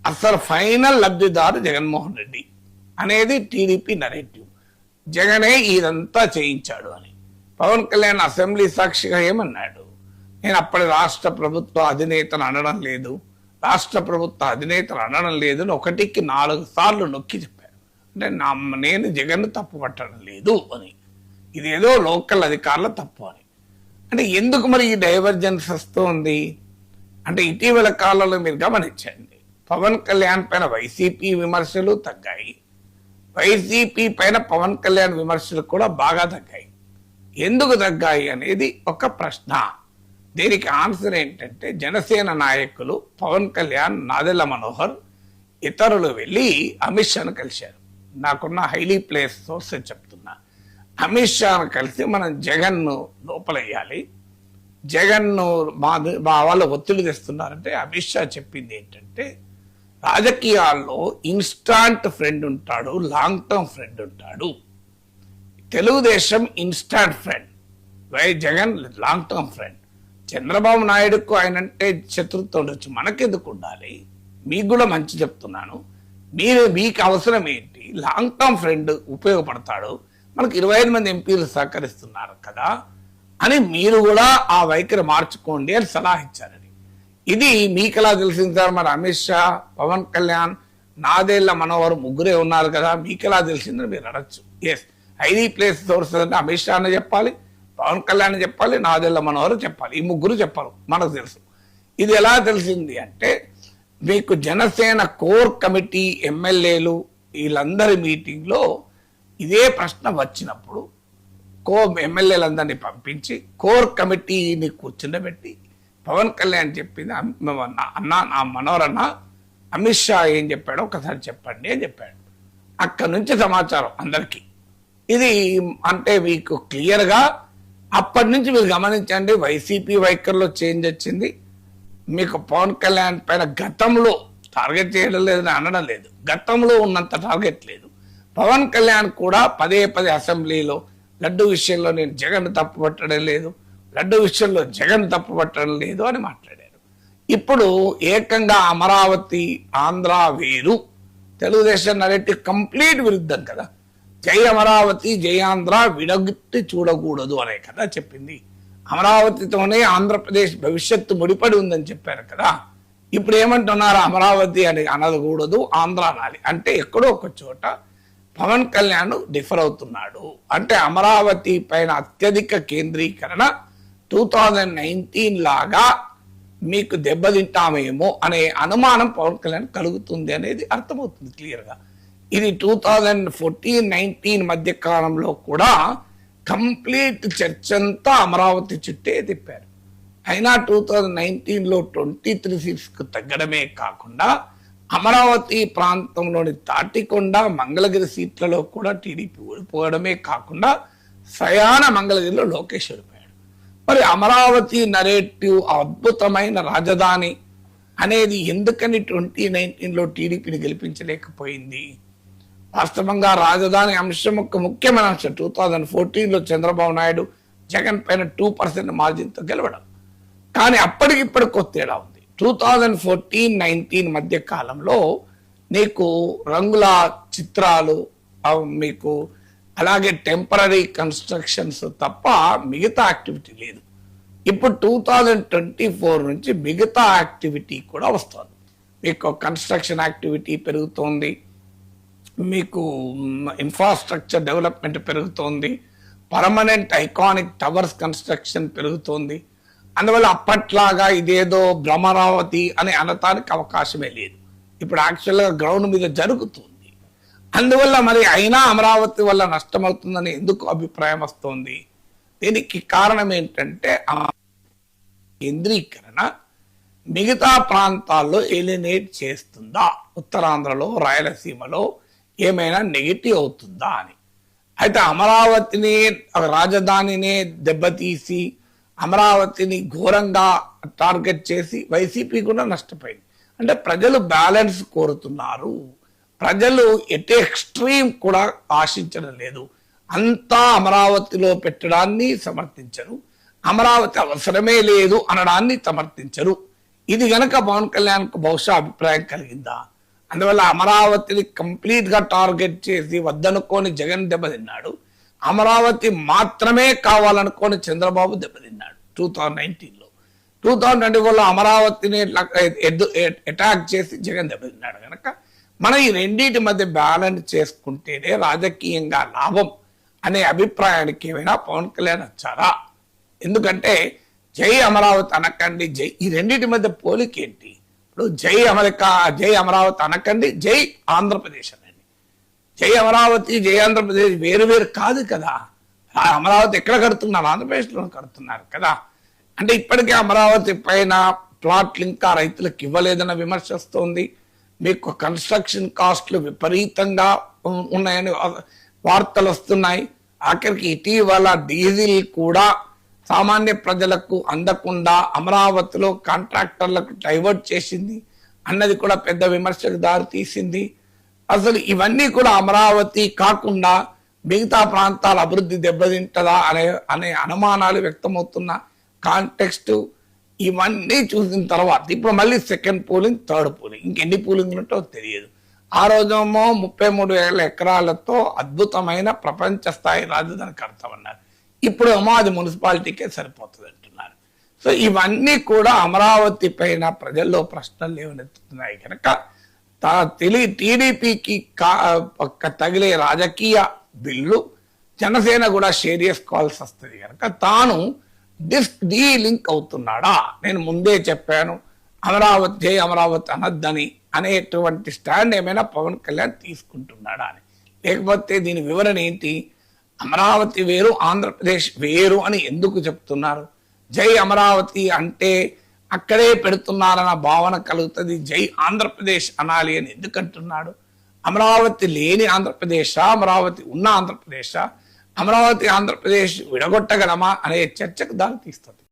అసలు ఫైనల్ లబ్ధిదారు జగన్మోహన్ రెడ్డి అనేది టీడీపీ నరేటివ్. జగనే ఇదంతా చేయించాడు అని. పవన్ కళ్యాణ్ అసెంబ్లీ సాక్షిగా ఏమన్నాడు? నేను అప్పటి రాష్ట్ర ప్రభుత్వ అధినేతను అనడం లేదు, రాష్ట్ర ప్రభుత్వ అధినేతను అనడం లేదు అని 1కి 4 సార్లు నొక్కి చెప్పారు. అంటే నేను జగన్ తప్పు పట్టడం లేదు అని, ఇదేదో లోకల్ అధికారుల తప్పు అని. అంటే ఎందుకు మరి ఈ డైవర్జెన్స్ వస్తుంది అంటే ఇటీవల కాలంలో మీరు గమనించండి, పవన్ కళ్యాణ్ పైన వైసీపీ విమర్శలు తగ్గాయి, వైసీపీ పైన పవన్ కళ్యాణ్ విమర్శలు కూడా బాగా తగ్గాయి. ఎందుకు తగ్గాయి అనేది ఒక ప్రశ్న. దీనికి ఆన్సర్ ఏంటంటే జనసేన నాయకులు పవన్ కళ్యాణ్, నాదెళ్ల మనోహర్ ఇతరులు వెళ్ళి అమిత్ షాను కలిశారు. నాకున్న హైలీ ప్లేస్ సోర్స్ చెప్తున్నా. అమిత్ షాను కలిసి మనం జగన్ను లోపలయ్యాలి, జగన్ను మా వాళ్ళు ఒత్తిడి తెస్తున్నారంటే అమిత్ షా చెప్పింది ఏంటంటే రాజకీయాల్లో ఇన్స్టాంట్ ఫ్రెండ్ ఉంటాడు, లాంగ్ టర్మ్ ఫ్రెండ్ ఉంటాడు. Telugu Desam instant friend, Jagan long term friend. Chandrababu నాయుడుకు ఆయనంటే శత్రుత్వం ఉండొచ్చు, మనకెందుకు ఉండాలి? మీకు కూడా మంచి చెప్తున్నాను. మీకు అవసరం ఏంటి? లాంగ్ టర్మ్ ఫ్రెండ్ ఉపయోగపడతాడు, మనకు 25 మంది ఎంపీలు సహకరిస్తున్నారు కదా అని మీరు కూడా ఆ వైఖరి మార్చుకోండి అని సలహా ఇచ్చారని. ఇది మీకు ఎలా తెలిసింది సార్? మరి అమిత్ షా, పవన్ కళ్యాణ్, నాదెళ్ల మనోహర్ ముగ్గురే ఉన్నారు కదా, మీకు ఎలా తెలిసిందని మీరు అడగచ్చు. ఎస్, హైలీ ప్లేస్ సోర్సెస్ అంటే అమిత్ షా అని చెప్పాలి, పవన్ కళ్యాణ్ చెప్పాలి, నాదెళ్ల మనోహర్ చెప్పాలి. ఈ ముగ్గురు చెప్పారు, మనకు తెలుసు. ఇది ఎలా తెలిసింది అంటే మీకు జనసేన కోర్ కమిటీ ఎమ్మెల్యేలు వీళ్ళందరి మీటింగ్లో ఇదే ప్రశ్న వచ్చినప్పుడు ఎమ్మెల్యేలందరినీ పంపించి కోర్ కమిటీని కూర్చుండబెట్టి పవన్ కళ్యాణ్ చెప్పింది, అన్న నా మనోరన్న అమిత్ షా ఏం చెప్పాడో ఒకసారి చెప్పండి అని చెప్పాడు. అక్కడి నుంచి సమాచారం అందరికీ. ఇది అంటే మీకు క్లియర్గా అప్పటి నుంచి మీరు గమనించండి, వైసీపీ వైఖరిలో చేంజ్ వచ్చింది. మీకు పవన్ కళ్యాణ్ పైన గతంలో టార్గెట్ చేయడం లేదని అనడం లేదు, గతంలో ఉన్నంత టార్గెట్ లేదు. పవన్ కళ్యాణ్ కూడా పదే అసెంబ్లీలో లడ్డు విషయంలో నేను జగన్ తప్పు పట్టడం లేదు, లడ్డు విషయంలో జగన్ తప్పు పట్టడం లేదు అని మాట్లాడారు. ఇప్పుడు ఏకంగా అమరావతి ఆంధ్ర వేరు, తెలుగుదేశం నరేటివ్ కంప్లీట్ విరుద్ధం కదా. జై అమరావతి జై ఆంధ్ర విడగొట్టి చూడకూడదు అనే కదా చెప్పింది. అమరావతితోనే ఆంధ్రప్రదేశ్ భవిష్యత్తు ముడిపడి ఉందని చెప్పారు కదా. ఇప్పుడు ఏమంటున్నారు? అమరావతి అని అనకూడదు, ఆంధ్ర అనాలి. అంటే ఎక్కడో ఒక చోట పవన్ కళ్యాణ్ డిఫర్ అవుతున్నాడు. అంటే అమరావతి పైన అత్యధిక కేంద్రీకరణ 2019 లాగా మీకు దెబ్బతింటామేమో అనే అనుమానం పవన్ కళ్యాణ్ కలుగుతుంది అనేది అర్థమవుతుంది క్లియర్గా. ఇది 2014-19 మధ్య కాలంలో కూడా కంప్లీట్ చర్చ అంతా అమరావతి చుట్టే తిప్పారు. అయినా 2019లో 23 సీట్స్కు తగ్గడమే కాకుండా అమరావతి ప్రాంతంలోని తాటికొండ, మంగళగిరి సీట్లలో కూడా టీడీపీ ఓడిపోవడమే కాకుండా స్వయాన మంగళగిరిలో లోకేష్ ఓడిపోయాడు. మరి అమరావతి నరేటివ్ అద్భుతమైన రాజధాని అనేది ఎందుకని 2019లో టీడీపీని గెలిపించలేకపోయింది? వాస్తవంగా రాజధాని అంశం ఒక ముఖ్యమైన అంశం. 2014లో చంద్రబాబు నాయుడు జగన్ పైన 2% మార్జిన్తో గెలవడం, కానీ అప్పటికిప్పటికి తేడా ఉంది. 2014-19 మధ్య కాలంలో నీకు రంగుల చిత్రాలు మీకు అలాగే టెంపరీ కన్స్ట్రక్షన్స్ తప్ప మిగతా యాక్టివిటీ లేదు. ఇప్పుడు 2024 నుంచి మిగతా యాక్టివిటీ కూడా వస్తుంది. మీకు కన్స్ట్రక్షన్ యాక్టివిటీ పెరుగుతోంది, మీకు ఇన్ఫ్రాస్ట్రక్చర్ డెవలప్మెంట్ పెరుగుతోంది, పర్మనెంట్ ఐకానిక్ టవర్స్ కన్స్ట్రక్షన్ పెరుగుతోంది. అందువల్ల అప్పట్లాగా ఇదేదో భ్రమరావతి అని అనటానికి అవకాశమే లేదు. ఇప్పుడు యాక్చువల్గా గ్రౌండ్ మీద జరుగుతుంది. అందువల్ల మరి అయినా అమరావతి వల్ల నష్టమవుతుందని ఎందుకు అభిప్రాయం వస్తుంది? దీనికి కారణం ఏంటంటే కేంద్రీకరణ మిగతా ప్రాంతాల్లో ఎలినేట్ చేస్తుందా, ఉత్తరాంధ్రలో రాయలసీమలో ఏమైనా నెగిటివ్ అవుతుందా అని. అయితే అమరావతిని రాజధానినే దెబ్బతీసి అమరావతిని ఘోరంగా టార్గెట్ చేసి వైసీపీ కూడా నష్టపోయింది. అంటే ప్రజలు బ్యాలెన్స్ కోరుతున్నారు, ప్రజలు ఎటే ఎక్స్ట్రీమ్ కూడా ఆశించడం లేదు. అంతా అమరావతిలో పెట్టడాన్ని సమర్థించరు, అమరావతి అవసరమే లేదు అనడాన్ని సమర్థించరు. ఇది గనక పవన్ కళ్యాణ్కు బహుశా అభిప్రాయం కలిగిందా? అందువల్ల అమరావతిని కంప్లీట్ గా టార్గెట్ చేసి వద్దనుకోని జగన్ దెబ్బతిన్నాడు. అమరావతి మాత్రమే కావాలనుకోని చంద్రబాబు దెబ్బతిన్నాడు 2019లో. 2024లో అమరావతిని అటాక్ చేసి జగన్ దెబ్బతిన్నాడు. కనుక మనం ఈ రెండింటి మధ్య బ్యాలెన్స్ చేసుకుంటేనే రాజకీయంగా లాభం అనే అభిప్రాయానికి ఏమైనా పవన్ కళ్యాణ్ వచ్చారా? ఎందుకంటే జై అమరావతి అనకండి, జై ఈ రెండింటి మధ్య పోలిక ఏంటి? ఇప్పుడు జై అమెరికా, జై అమరావతి అనకండి, జై ఆంధ్రప్రదేశ్ అనండి. జై అమరావతి, జై ఆంధ్రప్రదేశ్ వేరు వేరు కాదు కదా. అమరావతి ఎక్కడ కడుతున్నారు? ఆంధ్రప్రదేశ్లో కడుతున్నారు కదా. అంటే ఇప్పటికే అమరావతి పైన ప్లాట్లు ఇంకా రైతులకు ఇవ్వలేదన్న విమర్శ వస్తుంది. మీకు కన్స్ట్రక్షన్ కాస్ట్లు విపరీతంగా ఉన్నాయని వార్తలు వస్తున్నాయి. ఆఖరికి ఇటీవల డీజిల్ కూడా సామాన్య ప్రజలకు అందకుండా అమరావతిలో కాంట్రాక్టర్లకు డైవర్ట్ చేసింది అన్నది కూడా పెద్ద విమర్శకు దారి తీసింది. అసలు ఇవన్నీ కూడా అమరావతి కాకుండా మిగతా ప్రాంతాల అభివృద్ధి దెబ్బతింటదా అనే అనుమానాలు వ్యక్తమవుతున్న కాంటెక్స్ట్ ఇవన్నీ చూసిన తర్వాత ఇప్పుడు మళ్ళీ సెకండ్ పోలింగ్, థర్డ్ పోలింగ్, ఇంకెన్ని పోలింగ్లు ఉంటో తెలియదు. ఆ రోజేమో 33,000 ఎకరాలతో అద్భుతమైన ప్రపంచ స్థాయి రాజధాని కడతామన్నారు. ఇప్పుడేమో అది మున్సిపాలిటీకే సరిపోతుంది అంటున్నారు. సో ఇవన్నీ కూడా అమరావతి పైన ప్రజల్లో ప్రశ్నలు లేవనెత్తుతున్నాయి. కనుక టీడీపీకి తగిలే రాజకీయ బిల్లు జనసేన కూడా షేర్ చేసుకోవాల్సి వస్తుంది. కనుక తాను డీలింక్ అవుతున్నాడా? నేను ముందే చెప్పాను అమరావతి, జై అమరావతి అనద్దని అనేటువంటి స్టాండ్ ఏమైనా పవన్ కళ్యాణ్ తీసుకుంటున్నాడా అని. లేకపోతే దీని వివరణ ఏంటి? అమరావతి వేరు, ఆంధ్రప్రదేశ్ వేరు అని ఎందుకు చెప్తున్నారు? జై అమరావతి అంటే అక్కడే పెడుతున్నారన్న భావన కలుగుతుంది. జై ఆంధ్రప్రదేశ్ అనాలి అని ఎందుకు అంటున్నాడు? అమరావతి లేని ఆంధ్రప్రదేశా, అమరావతి ఉన్న ఆంధ్రప్రదేశా, అమరావతి ఆంధ్రప్రదేశ్ విడగొట్టగలమా అనే చర్చకు దారి తీస్తుంది.